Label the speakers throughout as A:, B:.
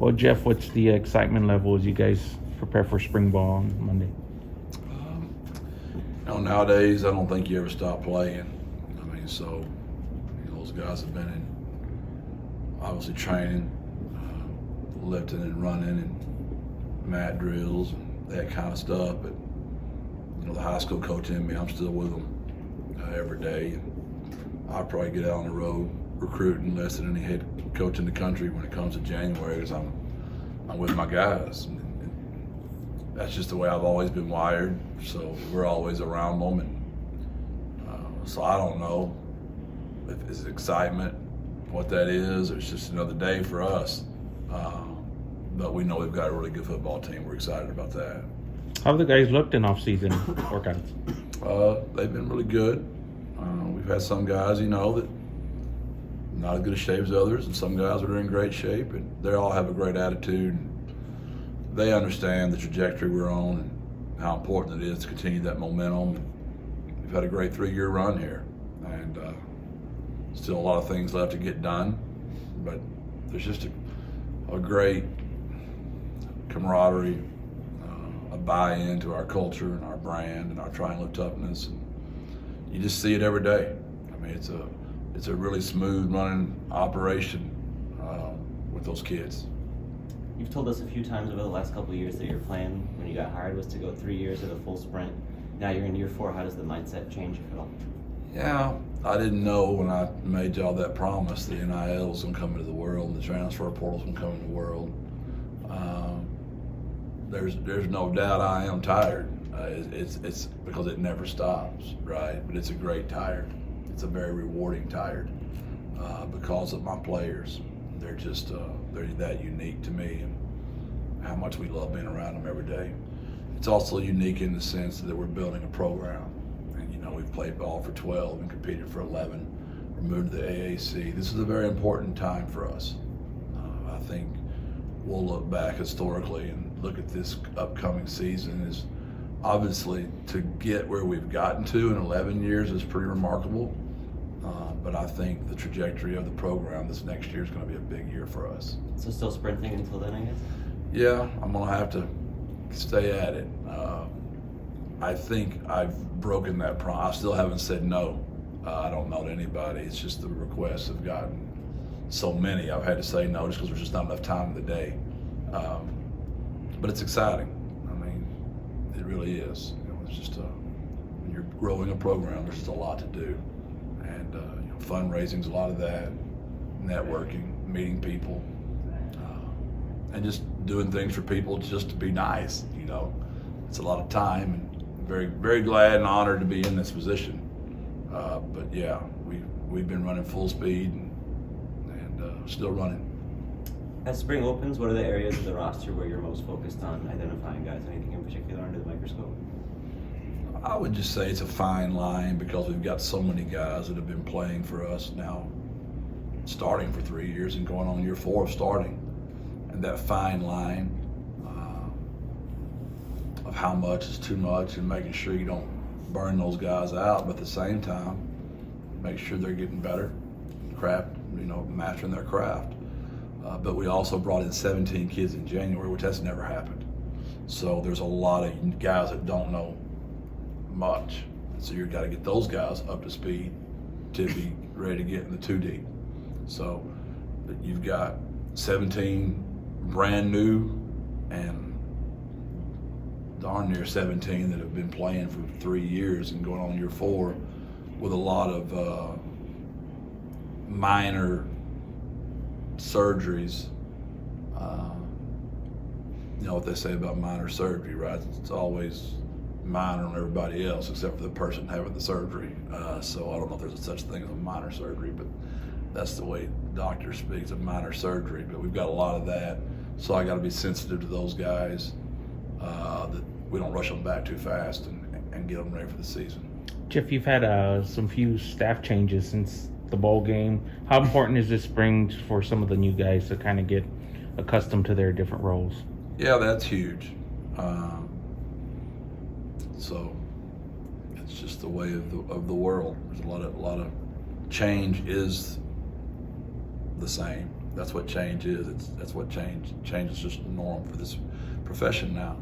A: Well, Jeff, what's the excitement level as you guys prepare for spring ball on Monday?
B: Nowadays, I don't think you ever stop playing. I mean, so those guys have been in, obviously training, lifting and running and mat drills and that kind of stuff. But the high school coach in me, I'm still with them every day. I'll probably get out on the road recruiting less than any head coach in the country when it comes to January, because I'm with my guys. And that's just the way I've always been wired. So we're always around them, and so I don't know if it's excitement, what that is, or it's just another day for us. But we know we've got a really good football team. We're excited about that.
A: How have the guys looked in off-season workouts?
B: They've been really good. We've had some guys, that not as good a shape as others, and some guys are in great shape, and they all have a great attitude. They understand the trajectory we're on and how important it is to continue that momentum. We've had a great 3-year run here, and still a lot of things left to get done, but there's just a great camaraderie, a buy-in to our culture and our brand and our triangular toughness. And you just see it every day. I mean, it's a really smooth running operation with those kids.
C: You've told us a few times over the last couple of years that your plan when you got hired was to go 3 years at a full sprint. Now you're in year 4. How does the mindset change, if at all?
B: Yeah, I didn't know when I made y'all that promise the NIL was going to come into the world and the transfer portal was going to come into the world. There's no doubt I am tired. It's because it never stops, right? But it's a great tired. It's a very rewarding tired because of my players. They're just they're that unique to me, and how much we love being around them every day. It's also unique in the sense that we're building a program, and we've played ball for 12 and competed for 11. We're moved to the AAC. This is a very important time for us. I think we'll look back historically and look at this upcoming season as obviously to get where we've gotten to in 11 years is pretty remarkable. But I think the trajectory of the program this next year is going to be a big year for us.
C: So still sprinting until then, I guess?
B: Yeah, I'm going to have to stay at it. I think I've broken that promise. I still haven't said no. I don't know to anybody. It's just the requests have gotten so many. I've had to say no just because there's just not enough time in the day. But it's exciting. I mean, it really is. It's just when you're growing a program, there's just a lot to do. And fundraising's a lot of that, networking, meeting people, and just doing things for people just to be nice. It's a lot of time, and very, very glad and honored to be in this position. But yeah, we've been running full speed and still running.
C: As spring opens, what are the areas of the roster where you're most focused on identifying guys? Anything in particular under the microscope?
B: I would just say it's a fine line because we've got so many guys that have been playing for us now, starting for 3 years and going on year 4 of starting. And that fine line of how much is too much and making sure you don't burn those guys out, but at the same time, make sure they're getting better, mastering their craft. But we also brought in 17 kids in January, which has never happened. So there's a lot of guys that don't know much. So you've got to get those guys up to speed to be ready to get in the 2D. So you've got 17 brand new and darn near 17 that have been playing for 3 years and going on year 4 with a lot of minor surgeries. You know what they say about minor surgery, right? It's always minor on everybody else except for the person having the surgery. So I don't know if there's such thing as a minor surgery, but that's the way doctors speak, of minor surgery. But we've got a lot of that, so I got to be sensitive to those guys, that we don't rush them back too fast and get them ready for the season.
A: Jeff, you've had some few staff changes since the bowl game. How important is this spring for some of the new guys to kind of get accustomed to their different roles?
B: Yeah, that's huge. So it's just the way of the world. There's a lot of change is the same. That's what change is. That's what change is just the norm for this profession now.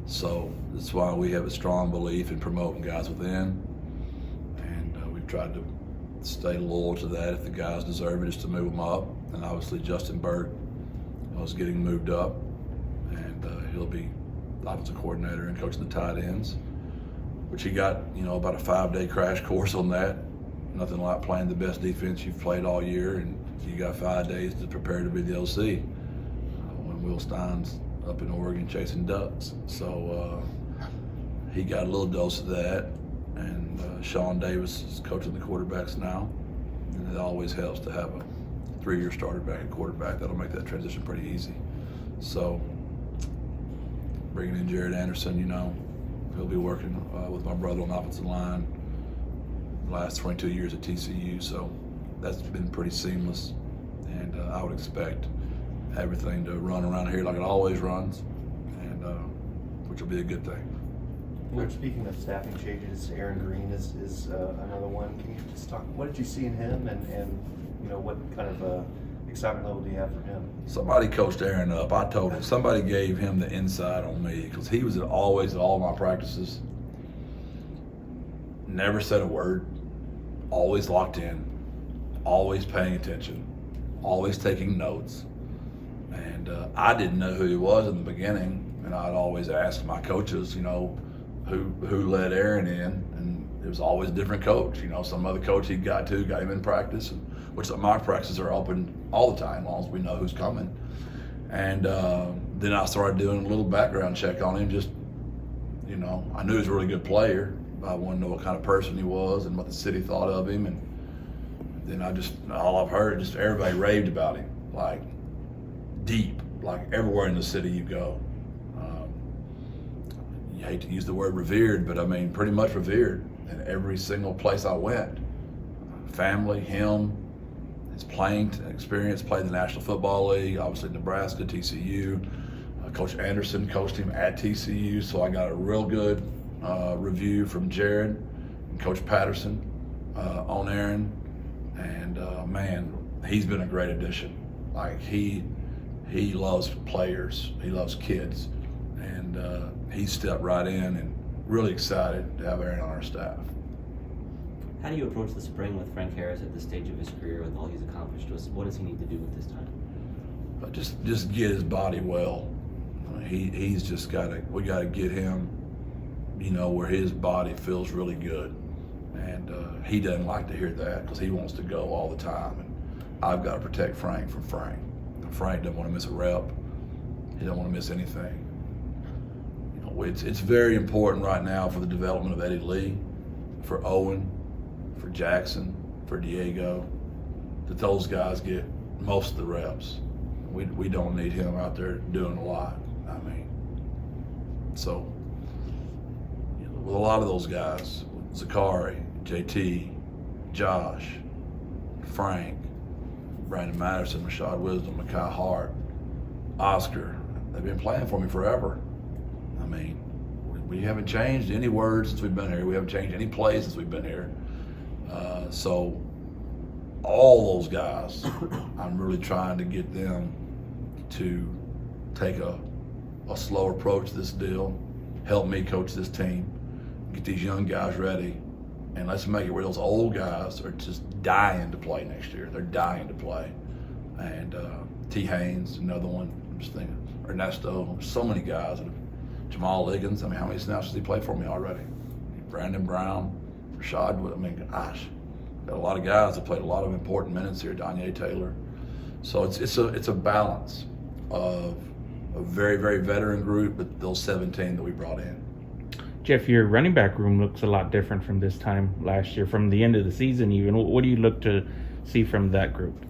B: So that's why we have a strong belief in promoting guys within, and we've tried to stay loyal to that. If the guys deserve it, is to move them up. And obviously Justin Burke was getting moved up, and he'll be offensive coordinator and coaching the tight ends, which he got, about a 5-day crash course on that. Nothing like playing the best defense you've played all year, and you got 5 days to prepare to be the OC when Will Stein's up in Oregon chasing ducks. So he got a little dose of that, and Sean Davis is coaching the quarterbacks now, and it always helps to have a 3-year starter back at quarterback. That'll make that transition pretty easy. So bringing in Jared Anderson, he'll be working with my brother on the offensive line the last 22 years at TCU, so that's been pretty seamless, and I would expect everything to run around here like it always runs, and which will be a good thing.
D: Coach, speaking of staffing changes, Aaron Green is another one. Can you just talk, what did you see in him, and what kind of excitement level do you have for him?
B: Somebody coached Aaron up. I told him, somebody gave him the inside on me, because he was always at all my practices, never said a word, always locked in, always paying attention, always taking notes. And I didn't know who he was in the beginning, and I'd always ask my coaches, who led Aaron in, and it was always a different coach. Some other coach he got him in practice, which my practices are open all the time, as long as we know who's coming. And then I started doing a little background check on him. Just, I knew he was a really good player. I wanted to know what kind of person he was and what the city thought of him. And then all I've heard, just everybody raved about him, like deep, like everywhere in the city you go. You hate to use the word revered, but I mean pretty much revered in every single place I went. Family, him, his playing experience, played in the National Football League, obviously Nebraska, TCU. Coach Anderson coached him at TCU, so I got a real good review from Jared and Coach Patterson on Aaron. And man, he's been a great addition. Like he loves players, he loves kids, and he stepped right in, and really excited to have Aaron on our staff.
C: How do you approach the spring with Frank Harris at this stage of his career with all he's accomplished? What does he need to do with this time?
B: Just get his body well. He's just we got to get him, where his body feels really good. And he doesn't like to hear that, because he wants to go all the time. And I've got to protect Frank from Frank. Frank doesn't want to miss a rep. He doesn't want to miss anything. It's very important right now for the development of Eddie Lee, for Owen, for Jackson, for Diego, that those guys get most of the reps. We don't need him out there doing a lot. So with a lot of those guys, Zakari, JT, Josh, Frank, Brandon Matterson, Rashad Wisdom, Mekhi Hart, Oscar, they've been playing for me forever. We haven't changed any words since we've been here. We haven't changed any plays since we've been here. So all those guys, I'm really trying to get them to take a slow approach to this deal, help me coach this team, get these young guys ready, and let's make it where those old guys are just dying to play next year. They're dying to play. And T. Haynes, another one, I'm just thinking, Ernesto, so many guys. Jamal Liggins, how many snaps does he play for me already? Brandon Brown, Rashad, gosh, got a lot of guys that played a lot of important minutes here, Donye Taylor. So it's a balance of a very, very veteran group, but those 17 that we brought in.
A: Jeff, your running back room looks a lot different from this time last year, from the end of the season even. What do you look to see from that group?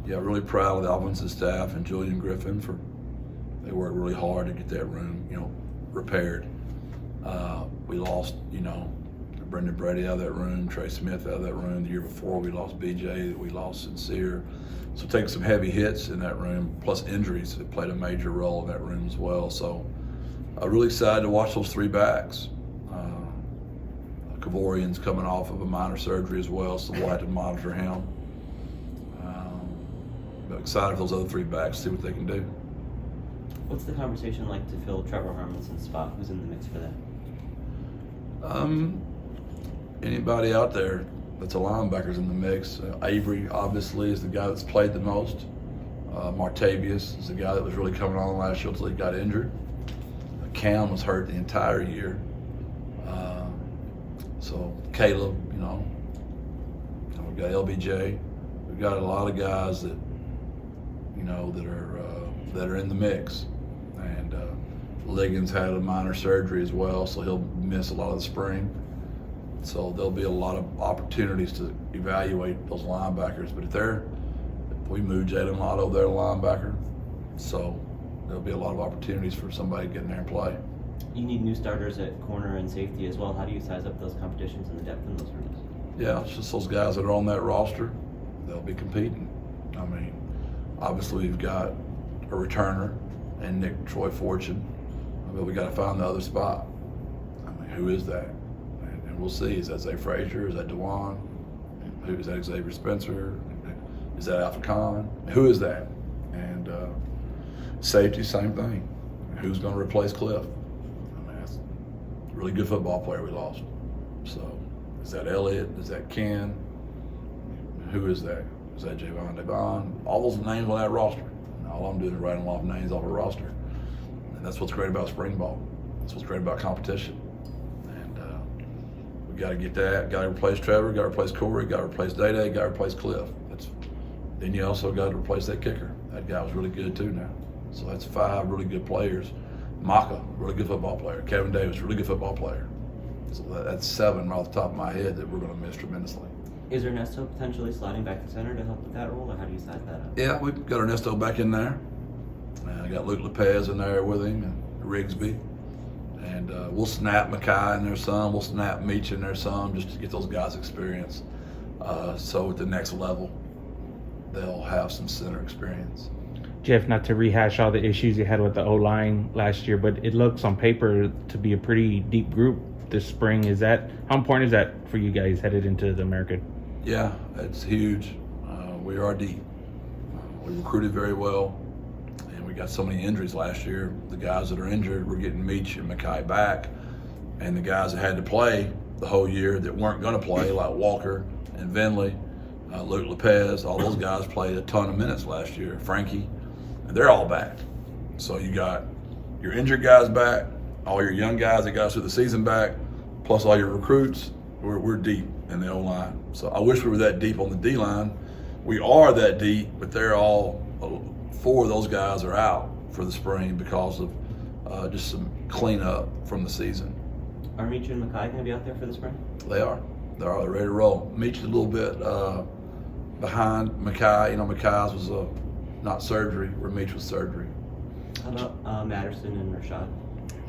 B: Yeah, really proud of the offensive staff and Julian Griffin they worked really hard to get that room, repaired. We lost, Brendan Brady out of that room, Trey Smith out of that room. The year before we lost BJ, we lost Sincere. So taking some heavy hits in that room, plus injuries that played a major role in that room as well. So I'm really excited to watch those three backs. Kavorian's coming off of a minor surgery as well, so we'll have to monitor him. excited for those other 3 backs, see what they can do.
C: What's the conversation like to fill Trevor Hermanson's spot? Who's in the mix for that?
B: Anybody out there that's a linebacker's in the mix. Avery, obviously, is the guy that's played the most. Martavius is the guy that was really coming on last year until he got injured. Cam was hurt the entire year. So Caleb, we've got LBJ. We've got a lot of guys that, that are in the mix. And Liggins had a minor surgery as well, so he'll miss a lot of the spring. So there'll be a lot of opportunities to evaluate those linebackers. But if we move Jalen Lott over there to linebacker, so there'll be a lot of opportunities for somebody to get in there and play.
C: You need new starters at corner and safety as well. How do you size up those competitions and the depth in those rooms?
B: Yeah, it's just those guys that are on that roster, they'll be competing. I mean, obviously we've got a returner and Nick Troy Fortune, but we got to find the other spot. I mean, who is that? And we'll see. Is that Zay Frazier? Is that DeJuan? Who is that? Xavier Spencer? Is that Alpha Khan? Who is that? And safety, same thing. Who's going to replace Cliff? I mean, that's a really good football player we lost. So, is that Elliott? Is that Ken? Who is that? Is that Javon Devon? All those names on that roster. And all I'm doing is writing off names off a roster. And that's what's great about spring ball. That's what's great about competition. And we got to get that. Got to replace Trevor. Got to replace Corey. Got to replace Day-Day. Got to replace Cliff. Then you also got to replace that kicker. That guy was really good too now. So that's 5 really good players. Maka, really good football player. Kevin Davis, really good football player. So that's 7 right off the top of my head that we're going to miss tremendously.
C: Is Ernesto potentially sliding back to center to help with that role, or how do you size that up?
B: Yeah, we've got Ernesto back in there. I got Luke Lopez in there with him and Rigsby. And we'll snap Mackay in there some. We'll snap Meach in there some just to get those guys experience. So at the next level, they'll have some center experience.
A: Jeff, not to rehash all the issues you had with the O-line last year, but it looks on paper to be a pretty deep group this spring. How important is that for you guys headed into the American?
B: Yeah, it's huge. We are deep. We recruited very well, and we got so many injuries last year. The guys that are injured, we're getting Meach and Mackay back, and the guys that had to play the whole year that weren't going to play, like Walker and Vinley, Luke Lopez, all those guys played a ton of minutes last year. Frankie, and they're all back. So you got your injured guys back, all your young guys that got us through the season back, plus all your recruits. We're deep in the O-line. So I wish we were that deep on the D-line. We are that deep, but they're all 4 of those guys are out for the spring because of just some cleanup from the season.
C: Are Meach and Mackay going to be out there for the spring?
B: They are. They're ready to roll. Meach is a little bit behind Mackay. Mackay's was not surgery, where Meach was surgery.
C: How about Matterson and Rashad?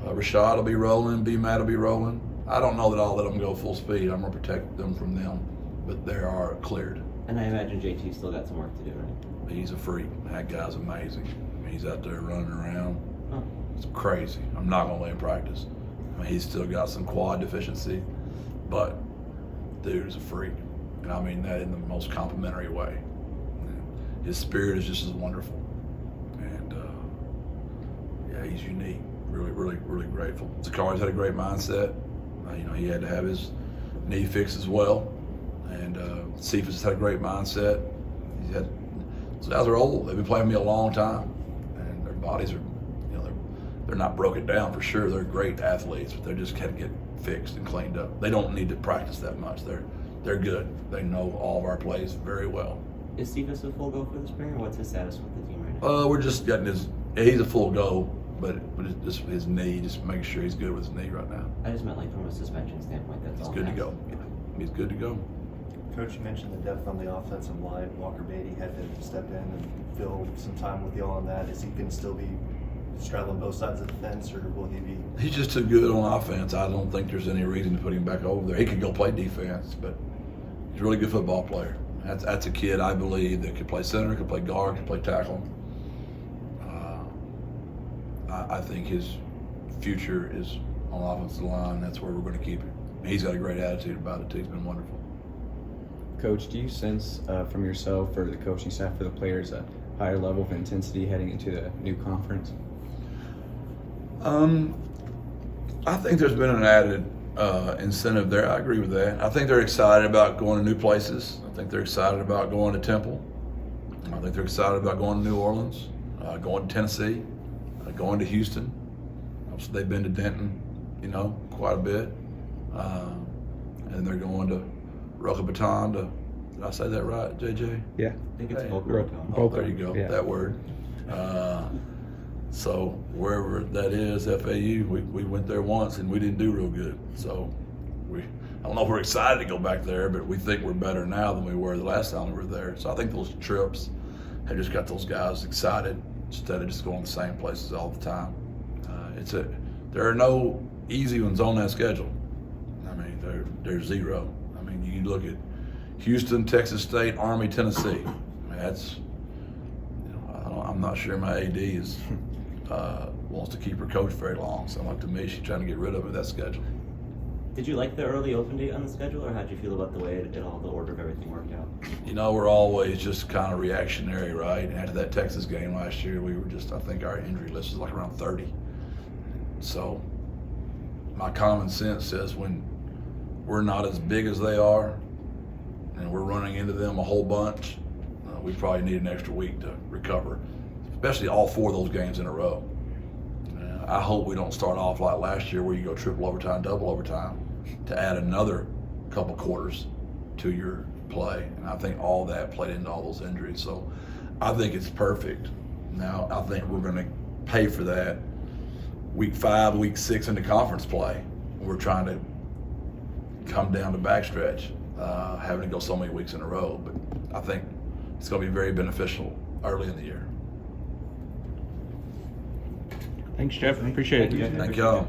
B: Rashad will be rolling. B-Matt will be rolling. I don't know that I'll let them go full speed. I'm going to protect them from them, but they are cleared.
C: And I imagine JT's still got some work to do, right?
B: He's a freak. That guy's amazing. He's out there running around.
C: Huh.
B: It's crazy. I'm not going to let him practice. He's still got some quad deficiency, but dude is a freak. And I mean that in the most complimentary way. His spirit is just as wonderful. And yeah, he's unique. Really, really, really grateful. Zakari's had a great mindset. He had to have his knee fixed as well. And Cephas had a great mindset. Those guys are old. They've been playing with me a long time. And their bodies are, they're not broken down for sure. They're great athletes, but they just can't get fixed and cleaned up. They don't need to practice that much. They're good. They know all of our plays very well.
C: Is Cephas a full go for the spring, or what's his status with the team right now?
B: We're just getting he's a full go, but it's just his knee, just making sure he's good with his knee right now.
C: I just meant like from a suspension standpoint, that's all.
B: He's good to go. Yeah, he's good to go.
D: Coach, you mentioned the depth on the offensive line. Walker Beatty had to step in and fill some time with y'all on that. Is he going to still be straddling both sides of the fence, or will he be?
B: He's just too good on offense. I don't think there's any reason to put him back over there. He could go play defense, but he's a really good football player. That's a kid, I believe, that could play center, could play guard, could play tackle. I think his future is on the offensive line. That's where we're going to keep him. He's got a great attitude about it, too. He's been wonderful.
E: Coach, do you sense from yourself or the coaching staff for the players higher level of intensity heading into the new conference?
B: I think there's been an added incentive there. I agree with that. I think they're excited about going to new places. I think they're excited about going to Temple. I think they're excited about going to New Orleans, going to Tennessee, going to Houston. Obviously, they've been to Denton, quite a bit. And they're going to Roca Baton to, did I say that right, JJ?
A: Yeah.
C: I think it's
B: Hey,
C: Boca
A: Ro-
C: Raton.
B: Oh, there you go,
A: Yeah.
B: that word. So wherever that is, FAU, we went there once and we didn't do real good. So I don't know if we're excited to go back there, but we think we're better now than we were the last time we were there. So I think those trips have just got those guys excited instead of just going to the same places all the time. There are no easy ones on that schedule. I mean, there's zero. I mean, you look at Houston, Texas State, Army, Tennessee. I mean, that's, I'm not sure my AD is wants to keep her coach very long. So like to me, she's trying to get rid of it, that schedule.
C: Did you like the early open date on the schedule, or how'd you feel about the way the order of everything worked out?
B: We're always just kind of reactionary, right? And after that Texas game last year, we were just, I think our injury list was like around 30. So my common sense says when we're not as big as they are and we're running into them a whole bunch, we probably need an extra week to recover, especially all 4 of those games in a row. I hope we don't start off like last year where you go triple overtime, double overtime to add another couple quarters to your play. And I think all that played into all those injuries. So I think it's perfect. Now, I think we're going to pay for that week 5, week 6 into conference play. We're trying to come down the backstretch, having to go so many weeks in a row. But I think it's going to be very beneficial early in the year.
A: Thanks, Jeff. Appreciate it.
B: Thank y'all.